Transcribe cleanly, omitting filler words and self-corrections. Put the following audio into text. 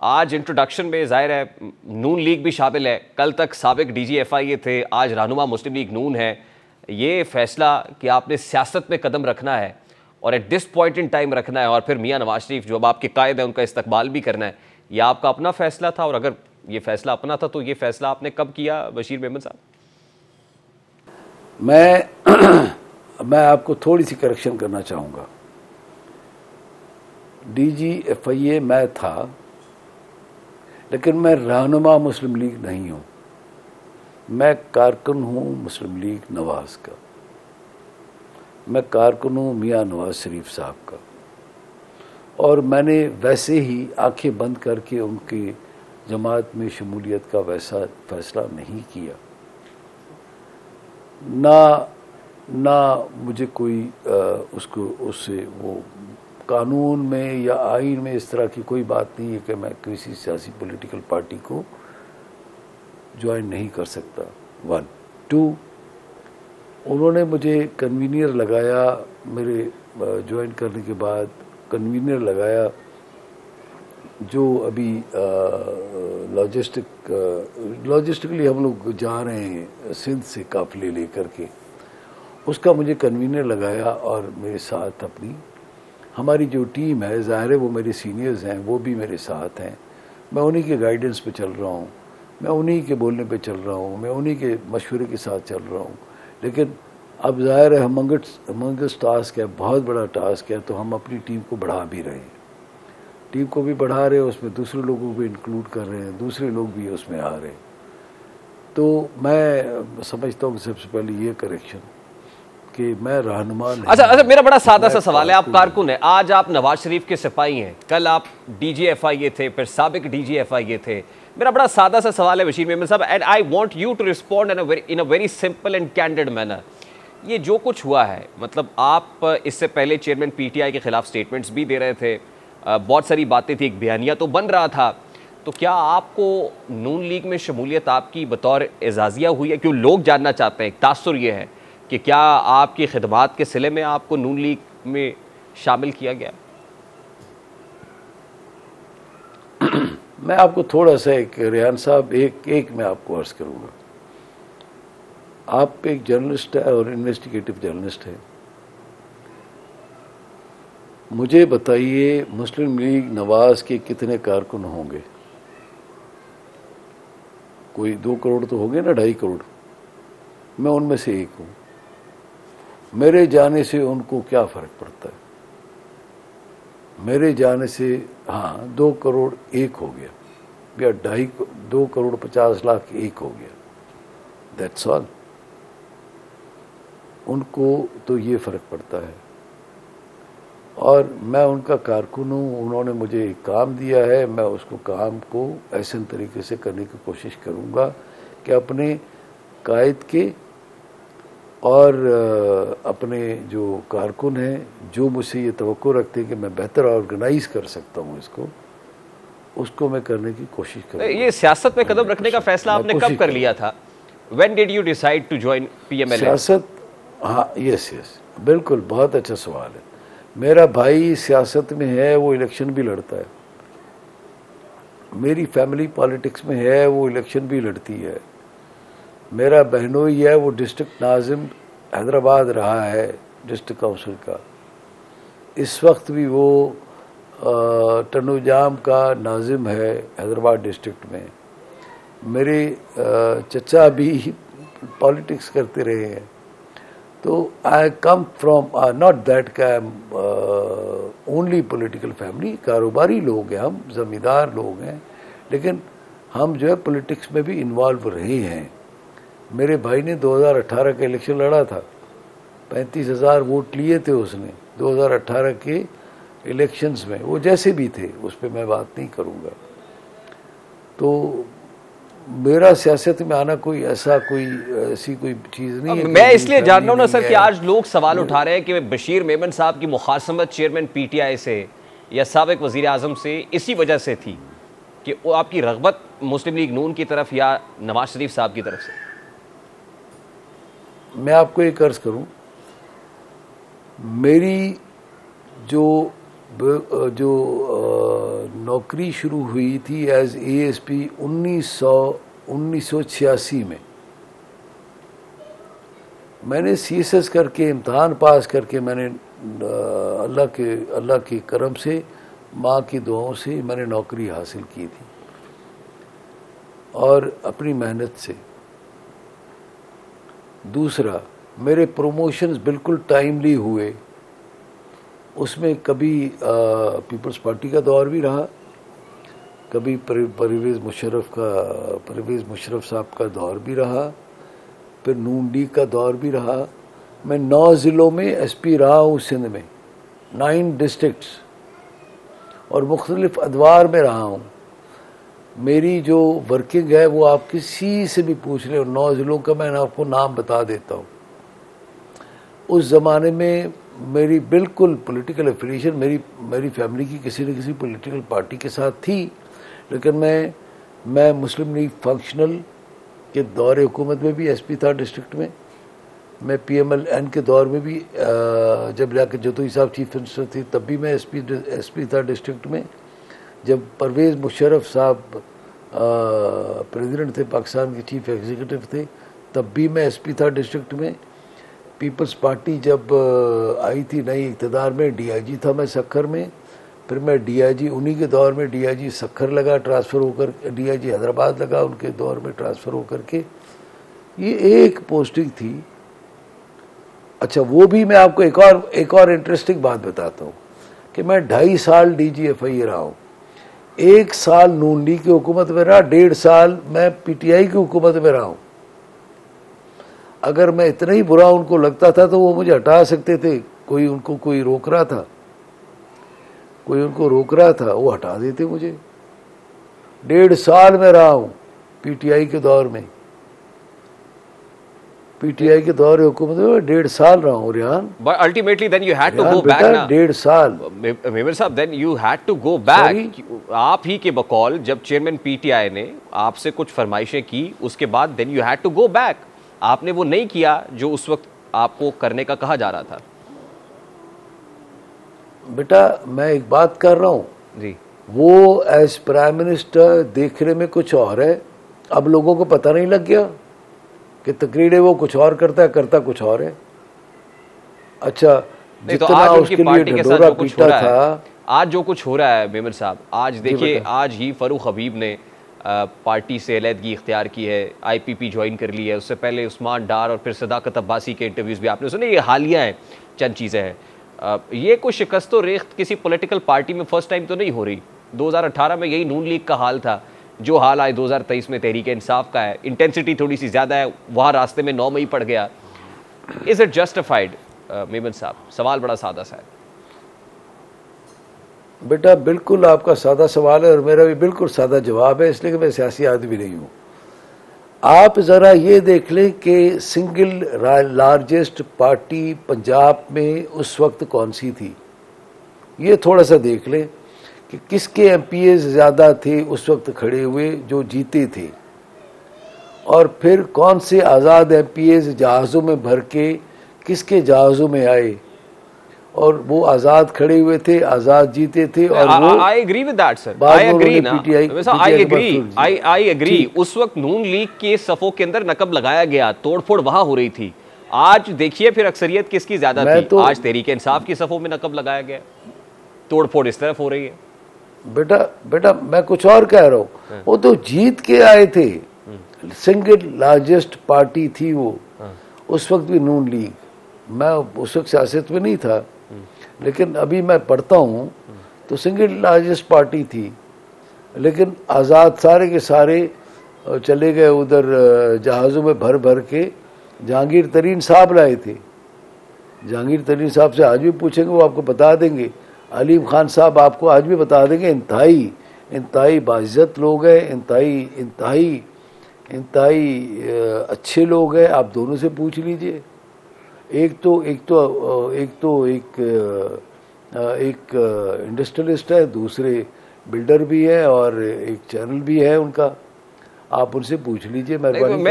आज इंट्रोडक्शन में जाहिर है नून लीग भी शामिल है, कल तक साबिक DGFIA थे, आज रहनुमा मुस्लिम लीग नून है। ये फैसला कि आपने सियासत में कदम रखना है और at this point in time रखना है और फिर मियां नवाज शरीफ जो अब आपके कायद है उनका इस्तकबाल भी करना है, ये आपका अपना फैसला था? और अगर ये फैसला अपना था तो ये फैसला आपने कब किया बशीर मेमन साहब? मैं आपको थोड़ी सी करेक्शन करना चाहूँगा। DGFIA मैं था, लेकिन मैं रहनुमा मुस्लिम लीग नहीं हूँ। मैं कारकुन हूँ मुस्लिम लीग नवाज का। मैं कारकुन हूँ मियां नवाज शरीफ साहब का। और मैंने वैसे ही आंखें बंद करके उनकी जमात में शमूलियत का वैसा फैसला नहीं किया। ना मुझे कोई उससे वो कानून में या आइन में इस तरह की कोई बात नहीं है कि मैं किसी सियासी पॉलिटिकल पार्टी को ज्वाइन नहीं कर सकता। 1 2 उन्होंने मुझे कन्वीनियर लगाया, मेरे ज्वाइन करने के बाद कन्वीनियर लगाया जो अभी लॉजिस्टिकली हम लोग जा रहे हैं सिंध से काफिले लेकर के, उसका मुझे कन्वीनर लगाया। और मेरे साथ अपनी हमारी जो टीम है, ज़ाहिर है वो मेरे सीनियर्स हैं, वो भी मेरे साथ हैं। मैं उन्हीं के गाइडेंस पे चल रहा हूँ, मैं उन्हीं के बोलने पे चल रहा हूँ, मैं उन्हीं के मशवरे के साथ चल रहा हूँ। लेकिन अब ज़ाहिर है हमंगस टास्क है, बहुत बड़ा टास्क है, तो हम अपनी टीम को बढ़ा भी रहे हैं। टीम को भी बढ़ा रहे हैं, उसमें दूसरे लोगों को इंक्लूड कर रहे हैं, दूसरे लोग भी उसमें आ रहे हैं। तो मैं समझता हूँ कि सबसे पहले ये करेक्शन कि मैं रहनुमा नहीं। अच्छा, मेरा बड़ा सादा सा सवाल है। आप कारकुन हैं, आज आप नवाज शरीफ के सिपाही हैं, कल आप DGFIA थे, फिर साबिक DGFIA थे। मेरा बड़ा सादा सा सवाल है बशीर मेमन साहब, and I want you to respond in a very simple and candid manner. ये जो कुछ हुआ है, मतलब आप इससे पहले चेयरमैन PTI के खिलाफ स्टेटमेंट्स भी दे रहे थे, बहुत सारी बातें थी, एक बयानिया तो बन रहा था। तो क्या आपको नून लीग में शमूलियत आपकी बतौर एजाजिया हुई है? क्यों लोग जानना चाहते हैं, तासुर ये है कि क्या आपकी खिदमात के सिले में आपको नून लीग में शामिल किया गया? मैं आपको थोड़ा सा रेहान साहब एक मैं आपको अर्ज करूंगा। आप एक जर्नलिस्ट है और इन्वेस्टिगेटिव जर्नलिस्ट है। मुझे बताइए मुस्लिम लीग नवाज के कितने कारकुन होंगे? कोई 2 करोड़ तो होंगे ना, 2.5 करोड़। मैं उनमें से एक हूं। मेरे जाने से उनको क्या फर्क पड़ता है? मेरे जाने से 2 करोड़ एक हो गया, या 2 करोड़ 50 लाख एक हो गया, दैट्स ऑल। उनको तो ये फर्क पड़ता है। और मैं उनका कारकुन हूँ, उन्होंने मुझे एक काम दिया है, मैं उसको काम को ऐसे तरीके से करने की कोशिश करूँगा कि अपने कायद के और अपने जो कारकुन हैं, जो मुझसे ये तवक्को रखते हैं कि मैं बेहतर ऑर्गेनाइज कर सकता हूँ इसको, उसको मैं करने की कोशिश करूँगा। ये सियासत में कदम रखने का फैसला आपने कब कर लिया था? When did you decide to join PMLN? सियासत, यस बिल्कुल, बहुत अच्छा सवाल है। मेरा भाई सियासत में है, वो इलेक्शन भी लड़ता है। मेरी फैमिली पॉलिटिक्स में है, वो इलेक्शन भी लड़ती है। मेरा बहनोई है, वो डिस्ट्रिक्ट नाजिम हैदराबाद रहा है, डिस्ट्रिक्ट काउंसिल का। इस वक्त भी वो टनोजाम का नाजिम है हैदराबाद डिस्ट्रिक्ट में। मेरे चचा भी पॉलिटिक्स करते रहे हैं। तो I come from not that I am only political family. कारोबारी लोग हैं हम, जमींदार लोग हैं, लेकिन हम जो है पॉलिटिक्स में भी इन्वॉल्व रहे हैं। मेरे भाई ने 2018 का इलेक्शन लड़ा था, 35,000 वोट लिए थे उसने 2018 के इलेक्शंस में। वो जैसे भी थे, उस पर मैं बात नहीं करूँगा। तो मेरा सियासत में आना कोई ऐसी कोई चीज़ नहीं है। मैं इसलिए जान रहा हूँ ना सर कि आज लोग सवाल उठा रहे हैं कि बशीर मेमन साहब की मुखासमत चेयरमैन PTI से या साबिक वज़ीर आज़म से इसी वजह से थी कि वो आपकी रग़बत मुस्लिम लीग नून की तरफ या नवाज शरीफ साहब की तरफ से। मैं आपको एक अर्ज करूं, मेरी जो नौकरी शुरू हुई थी एज एएसपी 1986 में। मैंने सीएसएस करके इम्तहान पास करके मैंने अल्लाह के करम से, माँ की दुआओं से मैंने नौकरी हासिल की थी और अपनी मेहनत से। दूसरा, मेरे प्रमोशंस बिल्कुल टाइमली हुए। उसमें कभी पीपल्स पार्टी का दौर भी रहा, कभी परवेज़ मुशर्रफ साहब का दौर भी रहा, फिर नून लीग का दौर भी रहा। मैं 9 ज़िलों में एसपी रहा हूँ सिंध में, 9 डिस्ट्रिक्ट्स, और मुख्तलिफ अदवार में रहा हूँ। मेरी जो वर्किंग है वो आप किसी से भी पूछ लें, 9 ज़िलों का मैं आपको नाम बता देता हूँ। उस ज़माने में मेरी बिल्कुल पॉलिटिकल एफिलिएशन मेरी फैमिली की किसी न किसी पॉलिटिकल पार्टी के साथ थी, लेकिन मैं मुस्लिम लीग फंक्शनल के दौर हुकूमत में भी एसपी था डिस्ट्रिक्ट में। मैं पीएमएलएन के दौर में भी जब लियाकत जतोई साहब चीफ मिनिस्टर थे तब भी मैं एसपी था डिस्ट्रिक्ट में। जब परवेज़ मुशर्रफ साहब प्रेसिडेंट थे, पाकिस्तान के चीफ एग्जीक्यूटिव थे, तब भी मैं एसपी था डिस्ट्रिक्ट में। पीपल्स पार्टी जब आई थी नई इक़्तिदार में, डीआईजी था मैं सक्खर में। फिर मैं डीआईजी, उन्हीं के दौर में डीआईजी सक्खर लगा, ट्रांसफ़र होकर डीआईजी हैदराबाद लगा, उनके दौर में ट्रांसफ़र होकर के। ये एक पोस्टिंग थी। अच्छा, वो भी मैं आपको एक और इंटरेस्टिंग बात बताता हूँ कि मैं 2.5 साल डीजीएफआई रहा हूँ। 1 साल नून लीग की हुकूमत में रहा, 1.5 साल मैं पीटीआई की हुकूमत में रहा हूँ। अगर मैं इतना ही बुरा उनको लगता था तो वो मुझे हटा सकते थे। कोई रोक रहा था, कोई उनको रोक रहा था, वो हटा देते मुझे। 1.5 साल में रहा हूँ पीटीआई के दौर में, पीटीआई के दौर हुकूमत में 1.5 साल रहा हूँ Riyan. But ultimately then you had to go back ना। 1.5 साल। मेमर साहब, then you had to go back। आप ही के बकौल जब चेयरमैन पीटीआई ने आपसे कुछ फरमाइशें की, उसके बाद then you had to go back। आपने वो नहीं किया जो उस वक्त आपको करने का कहा जा रहा था। बेटा, मैं एक बात कर रहा हूँ जी, वो एज प्राइम मिनिस्टर देखने में कुछ और है। अब लोगों को पता नहीं लग गया कि तकरीरें वो कुछ और करता कुछ और है। अच्छा, तो आज उनकी पार्टी के साथ जो कुछ हो रहा है, आज जो कुछ हो रहा है मेमर साहब, आज देखिए, आज ही फरूख हबीब ने पार्टी से अलहदगी इख्तियार की है, आईपीपी ज्वाइन कर ली है। उससे पहले उस्मान डार और फिर सदाकत अब्बासी के इंटरव्यूज़ भी आपने सुने। ये हालिया हैं, चंद चीज़ें हैं। ये कोई शिकस्त व रेख्त किसी पॉलिटिकल पार्टी में फर्स्ट टाइम तो नहीं हो रही। 2018 में यही नून लीग का हाल था, जो हाल आए 2023 में तहरीक इंसाफ का है। इंटेंसिटी थोड़ी सी ज़्यादा है, वहाँ रास्ते में 9 मई पड़ गया। इज़ इट जस्टिफाइड मेमन साहब? सवाल बड़ा सादा सा है। बेटा, बिल्कुल आपका सादा सवाल है और मेरा भी बिल्कुल सादा जवाब है, इसलिए कि मैं सियासी आदमी नहीं हूँ। आप ज़रा ये देख लें कि सिंगल लार्जेस्ट पार्टी पंजाब में उस वक्त कौन सी थी। ये थोड़ा सा देख लें कि किसके एमपीए ज़्यादा थे उस वक्त खड़े हुए जो जीते थे, और फिर कौन से आज़ाद एमपीए जहाज़ों में भर के किसके जहाज़ों में आए, और वो आज़ाद खड़े हुए थे, आज़ाद जीते थे। और वो I agree with that sir, I agree ना, आई एग्री। उस वक्त नून लीग के सफ़ों के अंदर नकब लगाया गया, तोड़फोड़ वहाँ हो रही थी। आज देखिए फिर अक्सरियत किसकी ज़्यादा थी। तो आज तहरीक इंसाफ की सफ़ों में नकब लगाया गया, तोड़फोड़ इस तरफ हो रही है। बेटा मैं कुछ और कह रहा हूँ। वो तो जीत के आए थे, सिंगल लार्जेस्ट पार्टी थी वो उस वक्त भी नून लीग। मैं उस वक्त सियासत में नहीं था, लेकिन अभी मैं पढ़ता हूँ तो सिंगल लार्जेस्ट पार्टी थी। लेकिन आज़ाद सारे के सारे चले गए उधर, जहाज़ों में भर भर के जहांगीर तरीन साहब लाए थे। जहांगीर तरीन साहब से आज भी पूछेंगे, वो आपको बता देंगे। अलीम खान साहब आपको आज भी बता देंगे। इंतहाई बाइज़्ज़त लोग हैं, इंतहाई अच्छे लोग हैं। आप दोनों से पूछ लीजिए। एक इंडस्ट्रियलिस्ट है, दूसरे बिल्डर भी है, और एक चैनल भी है उनका। आप उनसे पूछ लीजिए मेहरबानी।